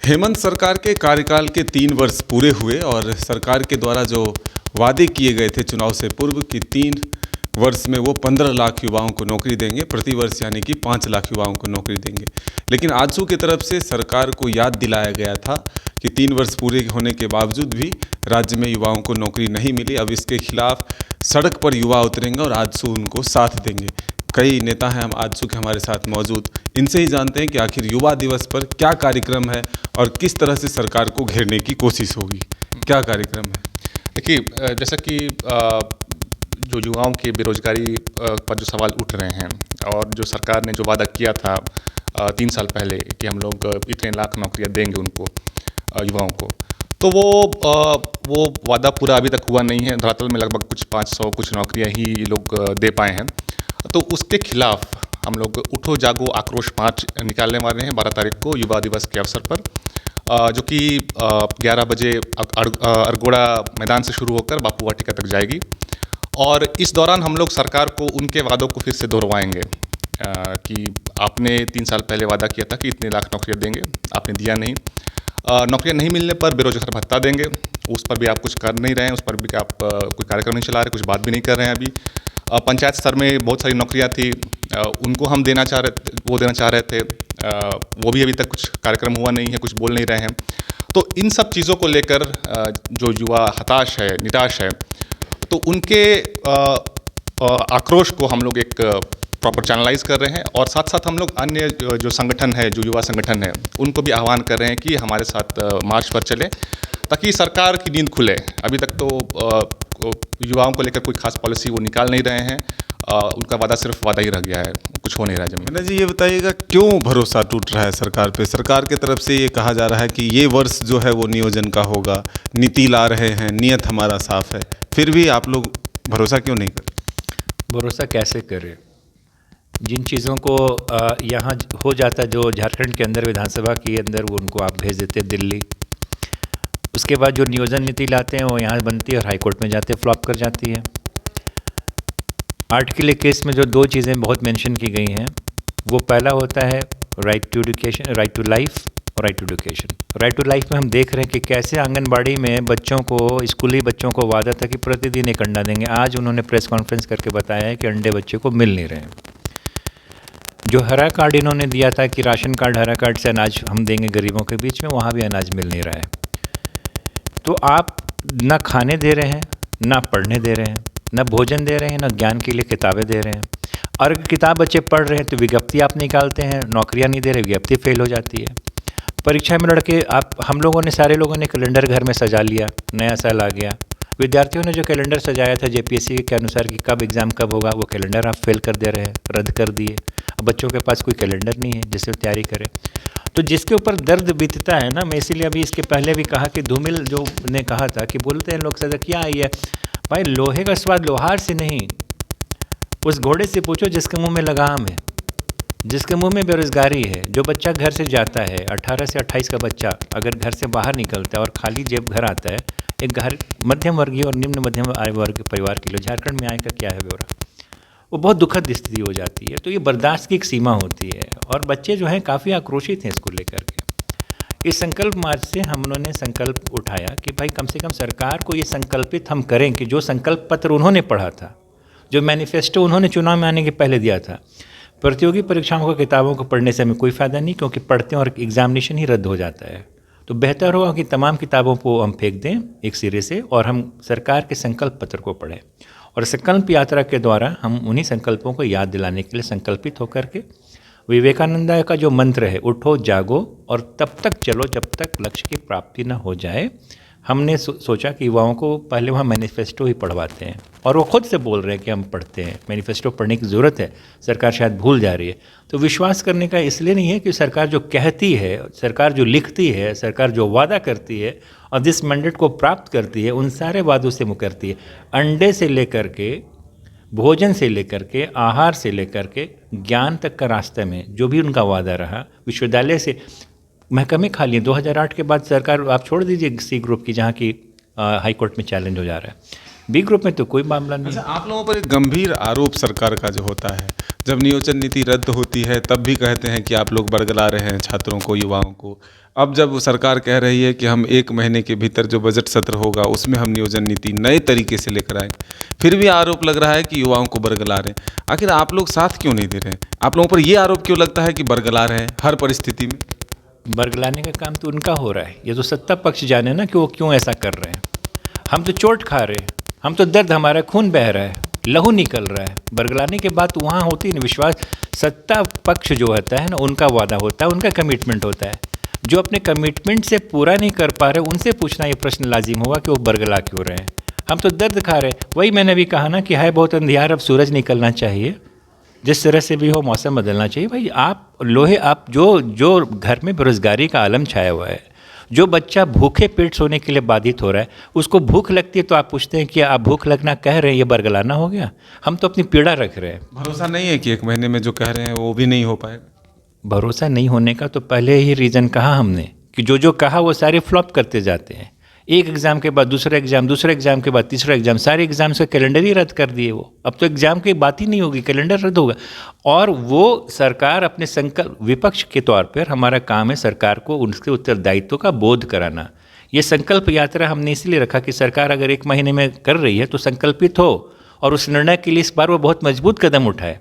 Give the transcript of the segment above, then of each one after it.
हेमंत सरकार के कार्यकाल के 3 वर्ष पूरे हुए और सरकार के द्वारा जो वादे किए गए थे चुनाव से पूर्व कि 3 वर्ष में वो 15 लाख युवाओं को नौकरी देंगे, प्रतिवर्ष यानी कि 5 लाख युवाओं को नौकरी देंगे। लेकिन आजसू की तरफ से सरकार को याद दिलाया गया था कि 3 वर्ष पूरे होने के बावजूद भी राज्य में युवाओं को नौकरी नहीं मिली। अब इसके खिलाफ सड़क पर युवा उतरेंगे और आजसू उनको साथ देंगे। कई नेता हैं हम आजसू के हमारे साथ मौजूद, इनसे ही जानते हैं कि आखिर युवा दिवस पर क्या कार्यक्रम है और किस तरह से सरकार को घेरने की कोशिश होगी। क्या कार्यक्रम है? देखिए, जैसा कि जो युवाओं की बेरोजगारी पर जो सवाल उठ रहे हैं और जो सरकार ने जो वादा किया था 3 साल पहले कि हम लोग इतने लाख नौकरियां देंगे उनको, युवाओं को, तो वो वादा पूरा अभी तक हुआ नहीं है। धरातल में लगभग कुछ 500 कुछ नौकरियां ही ये लोग दे पाए हैं। तो उसके खिलाफ हम लोग उठो जागो आक्रोश मार्च निकालने वाले हैं 12 तारीख को युवा दिवस के अवसर पर, जो कि 11 बजे अरगोड़ा मैदान से शुरू होकर बापू वाटिका तक जाएगी। और इस दौरान हम लोग सरकार को उनके वादों को फिर से दोहरवाएंगे कि आपने 3 साल पहले वादा किया था कि इतने लाख नौकरियां देंगे, आपने दिया नहीं। नौकरियां नहीं मिलने पर बेरोजगार भत्ता देंगे, उस पर भी आप कुछ कर नहीं रहे हैं, उस पर भी आप कोई कार्यक्रम नहीं चला रहे, कुछ बात भी नहीं कर रहे हैं। अभी पंचायत स्तर में बहुत सारी नौकरियां थी, उनको हम देना चाह रहे थे, वो भी अभी तक कुछ कार्यक्रम हुआ नहीं है, कुछ बोल नहीं रहे हैं। तो इन सब चीज़ों को लेकर जो युवा हताश है, निराश है, तो उनके आक्रोश को हम लोग एक प्रॉपर चैनलाइज कर रहे हैं। और साथ साथ हम लोग अन्य जो संगठन है, जो युवा संगठन है, उनको भी आह्वान कर रहे हैं कि हमारे साथ मार्च पर चले ताकि सरकार की नींद खुले। अभी तक तो युवाओं को लेकर कोई खास पॉलिसी वो निकाल नहीं रहे हैं, उनका वादा सिर्फ वादा ही रह गया है, कुछ हो नहीं रहा जमीन। जी ये बताइएगा क्यों भरोसा टूट रहा है सरकार पे? सरकार की तरफ से ये कहा जा रहा है कि ये वर्ष जो है वो नियोजन का होगा, नीति ला रहे हैं, नियत हमारा साफ है, फिर भी आप लोग भरोसा क्यों नहीं करते? भरोसा कैसे करें? जिन चीज़ों को यहाँ हो जाता जो झारखंड के अंदर विधानसभा के अंदर वो उनको आप भेज देते दिल्ली, उसके बाद जो नियोजन नीति लाते हैं वो यहाँ बनती है और हाईकोर्ट में जाते फ्लॉप कर जाती है। आर्टिकल के केस में जो 2 चीज़ें बहुत मेंशन की गई हैं, वो पहला होता है right to education, right to life और right to education. Right to life में हम देख रहे हैं कि कैसे आंगनबाड़ी में बच्चों को, स्कूली बच्चों को वादा था कि प्रतिदिन 1 अंडा देंगे। आज उन्होंने प्रेस कॉन्फ्रेंस करके बताया है कि अंडे बच्चे को मिल नहीं रहे हैं। जो हरा कार्ड इन्होंने दिया था कि राशन कार्ड, हरा कार्ड से अनाज हम देंगे गरीबों के बीच में, वहाँ भी अनाज मिल नहीं रहा है। तो आप ना खाने दे रहे हैं, ना पढ़ने दे रहे हैं, ना भोजन दे रहे हैं, ना ज्ञान के लिए किताबें दे रहे हैं। और अगर किताब बच्चे पढ़ रहे हैं तो विज्ञप्ति आप निकालते हैं, नौकरियां नहीं दे रहे, विज्ञप्ति फेल हो जाती है। परीक्षा में लड़के हम लोगों ने, सारे लोगों ने कैलेंडर घर में सजा लिया, नया साल आ गया, विद्यार्थियों ने जो कैलेंडर सजाया था जेपीएससी के अनुसार कि कब एग्ज़ाम कब होगा, वो कैलेंडर आप फेल कर दे रहे हैं, रद्द कर दिए। अब बच्चों के पास कोई कैलेंडर नहीं है जिससे तैयारी करें। तो जिसके ऊपर दर्द बीतता है ना, मैं इसीलिए अभी इसके पहले भी कहा कि धूमिल जो ने कहा था कि बोलते हैं लोग सदा क्या आई है भाई, लोहे का स्वाद लोहार से नहीं, उस घोड़े से पूछो जिसके मुंह में लगाम है, जिसके मुंह में बेरोजगारी है। जो बच्चा घर से जाता है, 18 से 28 का बच्चा अगर घर से बाहर निकलता है और खाली जेब घर आता है, एक घर मध्यम वर्गीय और निम्न मध्यम आय वर्ग के परिवार के लिए, झारखंड में आय का क्या है ब्यौरा, वो बहुत दुखद स्थिति हो जाती है। तो ये बर्दाश्त की एक सीमा होती है और बच्चे जो हैं काफ़ी आक्रोशित हैं इसको लेकर के। इस संकल्प मार्च से हम उन्होंने संकल्प उठाया कि भाई कम से कम सरकार को ये संकल्पित हम करें कि जो संकल्प पत्र उन्होंने पढ़ा था, जो मैनिफेस्टो उन्होंने चुनाव में आने के पहले दिया था, प्रतियोगी परीक्षाओं को किताबों को पढ़ने से हमें कोई फ़ायदा नहीं, क्योंकि पढ़ते हैं और एग्जामिनेशन ही रद्द हो जाता है। तो बेहतर होगा कि तमाम किताबों को हम फेंक दें एक सिरे से और हम सरकार के संकल्प पत्र को पढ़ें। और संकल्प यात्रा के द्वारा हम उन्हीं संकल्पों को याद दिलाने के लिए संकल्पित होकर के विवेकानंद का जो मंत्र है, उठो जागो और तब तक चलो जब तक लक्ष्य की प्राप्ति न हो जाए, हमने सोचा कि युवाओं को पहले वहाँ मैनिफेस्टो ही पढ़वाते हैं। और वो खुद से बोल रहे हैं कि हम पढ़ते हैं, मैनिफेस्टो पढ़ने की ज़रूरत है, सरकार शायद भूल जा रही है। तो विश्वास करने का इसलिए नहीं है कि सरकार जो कहती है, सरकार जो लिखती है, सरकार जो वादा करती है और जिस मैंडेट को प्राप्त करती है, उन सारे वादों से मुकरती है। अंडे से लेकर के, भोजन से लेकर के, आहार से लेकर के, ज्ञान तक का रास्ते में जो भी उनका वादा रहा, विश्वविद्यालय से महकमे खाली 2008 के बाद सरकार, आप छोड़ दीजिए सी ग्रुप की जहाँ की हाईकोर्ट में चैलेंज हो जा रहा है, बी ग्रुप में तो कोई मामला नहीं। अच्छा, आप लोगों पर एक गंभीर आरोप सरकार का जो होता है, जब नियोजन नीति रद्द होती है तब भी कहते हैं कि आप लोग बरगला रहे हैं छात्रों को, युवाओं को। अब जब सरकार कह रही है कि हम 1 महीने के भीतर जो बजट सत्र होगा उसमें हम नियोजन नीति नए तरीके से लेकर आएंगे, फिर भी आरोप लग रहा है कि युवाओं को बरगला रहे हैं। आखिर आप लोग साथ क्यों नहीं दे रहे हैं? आप लोगों पर ये आरोप क्यों लगता है कि बरगला रहे हैं हर परिस्थिति में? बरगलाने का काम तो उनका हो रहा है, ये तो सत्ता पक्ष जाने ना कि वो क्यों ऐसा कर रहे हैं। हम तो चोट खा रहे हैं, हम तो दर्द, हमारा खून बह रहा है, लहू निकल रहा है। बरगलाने के बाद तो वहाँ होती है ना विश्वास। सत्ता पक्ष जो होता है ना, उनका वादा होता है, उनका कमिटमेंट होता है। जो अपने कमिटमेंट से पूरा नहीं कर पा रहे उनसे पूछना ये प्रश्न लाजिम होगा कि वो बरगला क्यों रहे हैं। हम तो दर्द खा रहे हैं। वही मैंने भी कहा ना कि है बहुत अंधियार, अब सूरज निकलना चाहिए, जिस तरह से भी हो मौसम बदलना चाहिए। भाई आप जो घर में बेरोजगारी का आलम छाया हुआ है, जो बच्चा भूखे पेट सोने के लिए बाधित हो रहा है, उसको भूख लगती है तो आप पूछते हैं कि आप भूख लगना कह रहे हैं, ये बरगलाना हो गया? हम तो अपनी पीड़ा रख रहे हैं। भरोसा नहीं है कि 1 महीने में जो कह रहे हैं वो भी नहीं हो पाएगा? भरोसा नहीं होने का तो पहले ही रीज़न कहा हमने कि जो कहा वो सारे फ्लॉप करते जाते हैं। एक एग्ज़ाम के बाद दूसरा एग्ज़ाम, दूसरे एग्ज़ाम के बाद तीसरा एग्ज़ाम, सारे एग्ज़ाम से कैलेंडर ही रद्द कर दिए वो। अब तो एग्ज़ाम की बात ही नहीं होगी, कैलेंडर रद्द होगा। और वो सरकार अपने संकल्प, विपक्ष के तौर पर हमारा काम है सरकार को उसके उत्तरदायित्व का बोध कराना। ये संकल्प यात्रा हमने इसलिए रखा कि सरकार अगर 1 महीने में कर रही है तो संकल्पित हो और उस निर्णय के लिए इस बार वो बहुत मजबूत कदम उठाए।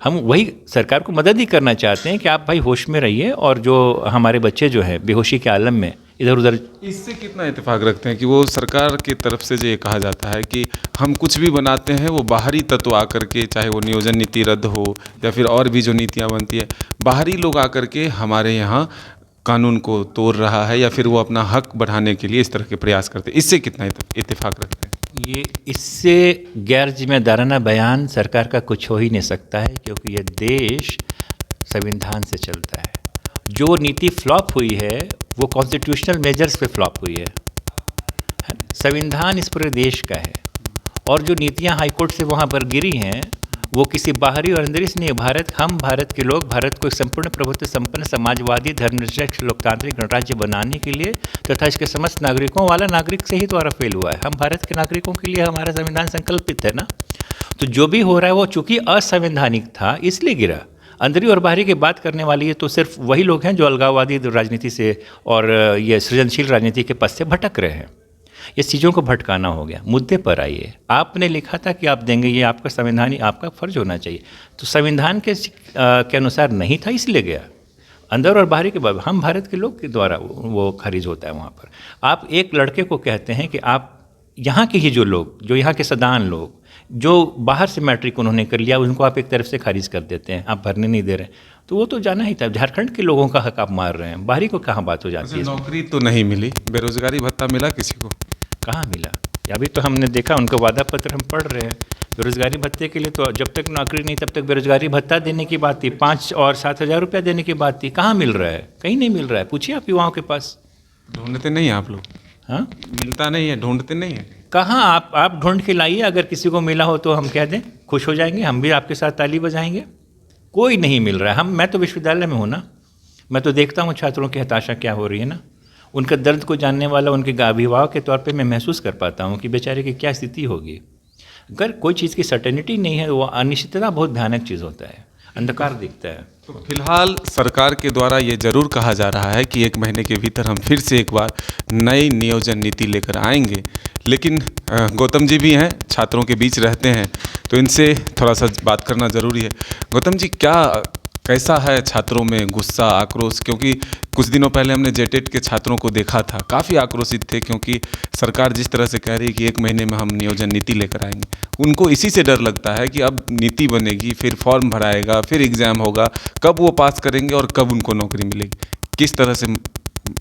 हम वही सरकार को मदद ही करना चाहते हैं कि आप भाई होश में रहिए और जो हमारे बच्चे जो हैं बेहोशी के आलम में इधर उधर। इससे कितना इत्तेफाक रखते हैं कि वो सरकार की तरफ से जो ये कहा जाता है कि हम कुछ भी बनाते हैं वो बाहरी तत्व आकर के, चाहे वो नियोजन नीति रद्द हो या फिर और भी जो नीतियाँ बनती है, बाहरी लोग आकर के हमारे यहाँ कानून को तोड़ रहा है या फिर वो अपना हक बढ़ाने के लिए इस तरह के प्रयास करते हैं, इससे कितना इत्तेफाक रखते हैं? ये इससे गैर जिम्मेदाराना बयान सरकार का कुछ हो ही नहीं सकता है, क्योंकि ये देश संविधान से चलता है। जो नीति फ्लॉप हुई है वो कॉन्स्टिट्यूशनल मेजर्स पे फ्लॉप हुई है। संविधान इस पूरे देश का है और जो नीतियां हाईकोर्ट से वहाँ पर गिरी हैं वो किसी बाहरी और अंदरी से नहीं। हम भारत के लोग भारत को एक संपूर्ण प्रभुत्व संपन्न समाजवादी धर्मनिरपेक्ष लोकतांत्रिक गणराज्य बनाने के लिए तथा इसके समस्त नागरिकों वाला नागरिक से ही द्वारा फेल हुआ है। हम भारत के नागरिकों के लिए हमारा संविधान संकल्पित है ना। तो जो भी हो रहा है वो चूंकि असंवैधानिक था इसलिए गिरा। अंदरी और बाहरी की बात करने वाली ये तो सिर्फ वही लोग हैं जो अलगाववादी राजनीति से और ये सृजनशील राजनीति के पथ से भटक रहे हैं। ये चीज़ों को भटकाना हो गया। मुद्दे पर आइए। आपने लिखा था कि आप देंगे, ये आपका संवैधानिक आपका फर्ज होना चाहिए। तो संविधान के अनुसार नहीं था इसलिए गया। अंदर और बाहरी के बाद हम भारत के लोग के द्वारा वो खारिज होता है वहाँ पर। आप एक लड़के को कहते हैं कि आप यहाँ के ही जो लोग, जो यहाँ के सदान लोग, जो बाहर से मैट्रिक उन्होंने कर लिया, उनको आप एक तरफ से खारिज कर देते हैं, आप भरने नहीं दे रहे। तो वो तो जाना ही था। झारखंड के लोगों का हक आप मार रहे हैं, बाहरी को कहाँ बात हो जाती है? नौकरी तो नहीं मिली, बेरोजगारी भत्ता मिला किसी को? कहाँ मिला? अभी तो हमने देखा उनका वादा पत्र हम पढ़ रहे हैं। बेरोजगारी भत्ते के लिए तो जब तक नौकरी नहीं तब तक बेरोजगारी भत्ता देने की बात थी, 5 और 7 हज़ार रुपया देने की बात थी। कहाँ मिल रहा है? कहीं नहीं मिल रहा है। पूछिए आप युवाओं के पास। ढूंढते नहीं हैं आप लोग? हाँ, मिलता नहीं है, ढूंढते नहीं है। कहाँ? आप ढूंढ के लाइए। अगर किसी को मिला हो तो हम कह दें, खुश हो जाएंगे, हम भी आपके साथ ताली बजाएंगे। कोई नहीं मिल रहा है। मैं तो विश्वविद्यालय में हूँ ना, मैं तो देखता हूँ छात्रों की हताशा क्या हो रही है ना। उनका दर्द को जानने वाला उनके अभिभावक के तौर पे मैं महसूस कर पाता हूँ कि बेचारे की क्या स्थिति होगी। अगर कोई चीज़ की सर्टेनिटी नहीं है, वो अनिश्चितता बहुत भयानक चीज़ होता है, अंधकार दिखता है। तो फिलहाल सरकार के द्वारा ये जरूर कहा जा रहा है कि 1 महीने के भीतर हम फिर से एक बार नई नियोजन नीति लेकर आएंगे। लेकिन गौतम जी भी हैं, छात्रों के बीच रहते हैं, तो इनसे थोड़ा सा बात करना ज़रूरी है। गौतम जी, कैसा है छात्रों में गुस्सा, आक्रोश? क्योंकि कुछ दिनों पहले हमने जेटेट के छात्रों को देखा था, काफ़ी आक्रोशित थे, क्योंकि सरकार जिस तरह से कह रही है कि 1 महीने में हम नियोजन नीति लेकर आएंगे। उनको इसी से डर लगता है कि अब नीति बनेगी, फिर फॉर्म भराएगा, फिर एग्ज़ाम होगा, कब वो पास करेंगे और कब उनको नौकरी मिलेगी। किस तरह से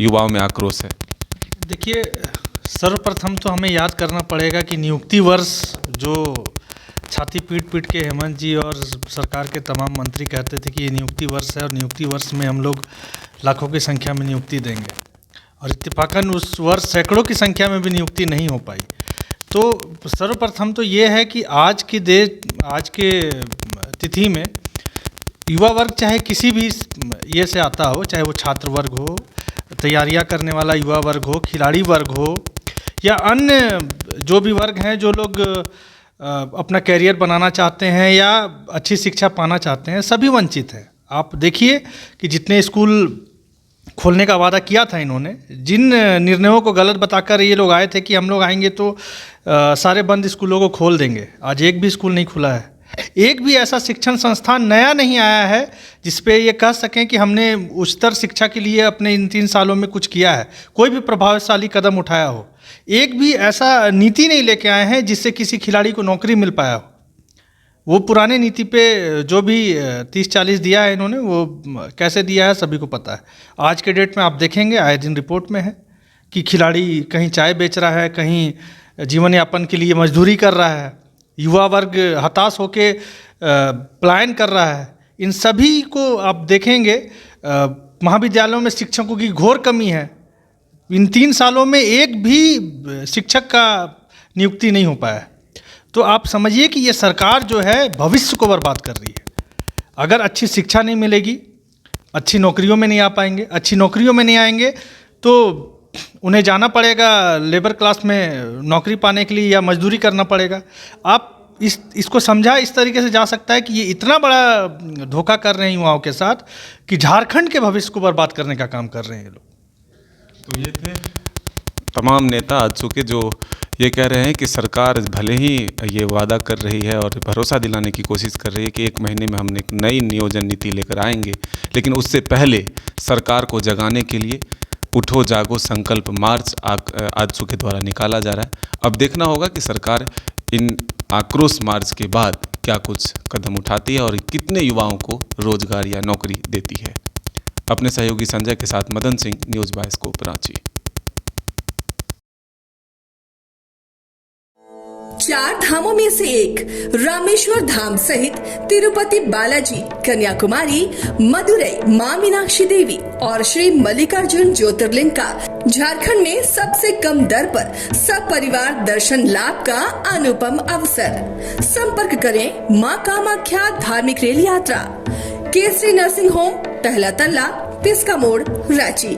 युवाओं में आक्रोश है? देखिए, सर्वप्रथम तो हमें याद करना पड़ेगा कि नियुक्ति वर्ष जो छाती पीट पीट के हेमंत जी और सरकार के तमाम मंत्री कहते थे कि ये नियुक्ति वर्ष है और नियुक्ति वर्ष में हम लोग लाखों की संख्या में नियुक्ति देंगे, और इत्तेफाकन उस वर्ष सैकड़ों की संख्या में भी नियुक्ति नहीं हो पाई। तो सर्वप्रथम तो ये है कि आज के तिथि में युवा वर्ग चाहे किसी भी ये से आता हो, चाहे वो छात्र वर्ग हो, तैयारियां करने वाला युवा वर्ग हो, खिलाड़ी वर्ग हो, या अन्य जो भी वर्ग हैं जो लोग अपना कैरियर बनाना चाहते हैं या अच्छी शिक्षा पाना चाहते हैं, सभी वंचित हैं। आप देखिए कि जितने स्कूल खोलने का वादा किया था इन्होंने, जिन निर्णयों को गलत बताकर ये लोग आए थे कि हम लोग आएंगे तो सारे बंद स्कूलों को खोल देंगे, आज एक भी स्कूल नहीं खुला है। एक भी ऐसा शिक्षण संस्थान नया नहीं आया है जिस पे ये कह सकें कि हमने उच्चतर शिक्षा के लिए अपने इन 3 सालों में कुछ किया है, कोई भी प्रभावशाली कदम उठाया हो। एक भी ऐसा नीति नहीं लेके आए हैं जिससे किसी खिलाड़ी को नौकरी मिल पाया हो। वो पुराने नीति पे जो भी 30-40 दिया है इन्होंने, वो कैसे दिया है सभी को पता है। आज के डेट में आप देखेंगे, आए दिन रिपोर्ट में है कि खिलाड़ी कहीं चाय बेच रहा है, कहीं जीवन यापन के लिए मजदूरी कर रहा है, युवा वर्ग हताश होके पलायन कर रहा है। इन सभी को आप देखेंगे, महाविद्यालयों में शिक्षकों की घोर कमी है। इन 3 सालों में एक भी शिक्षक का नियुक्ति नहीं हो पाया है। तो आप समझिए कि ये सरकार जो है भविष्य को बर्बाद कर रही है। अगर अच्छी शिक्षा नहीं मिलेगी, अच्छी नौकरियों में नहीं आ पाएंगे, अच्छी नौकरियों में नहीं आएंगे तो उन्हें जाना पड़ेगा लेबर क्लास में नौकरी पाने के लिए या मजदूरी करना पड़ेगा। आप इसको समझा इस तरीके से जा सकता है कि ये इतना बड़ा धोखा कर रहे हैं युवाओं के साथ कि झारखंड के भविष्य को बर्बाद करने का काम कर रहे हैं ये लोग। तो ये थे तमाम नेता आज चुके जो ये कह रहे हैं कि सरकार भले ही ये वादा कर रही है और भरोसा दिलाने की कोशिश कर रही है कि 1 महीने में हम एक नई नियोजन नीति लेकर आएंगे, लेकिन उससे पहले सरकार को जगाने के लिए उठो जागो संकल्प मार्च आजसू के द्वारा निकाला जा रहा है। अब देखना होगा कि सरकार इन आक्रोश मार्च के बाद क्या कुछ कदम उठाती है और कितने युवाओं को रोजगार या नौकरी देती है। अपने सहयोगी संजय के साथ मदन सिंह, न्यूज़ बायोस्कोप रांची। 4 धामों में से एक रामेश्वर धाम सहित तिरुपति बालाजी, कन्याकुमारी, मदुरई मां मीनाक्षी देवी और श्री मल्लिकार्जुन ज्योतिर्लिंग का झारखंड में सबसे कम दर पर सपरिवार दर्शन लाभ का अनुपम अवसर। संपर्क करें मां कामाख्या धार्मिक रेल यात्रा, केसरी नर्सिंग होम, पहला तल्ला, पिस्का मोड़, रांची।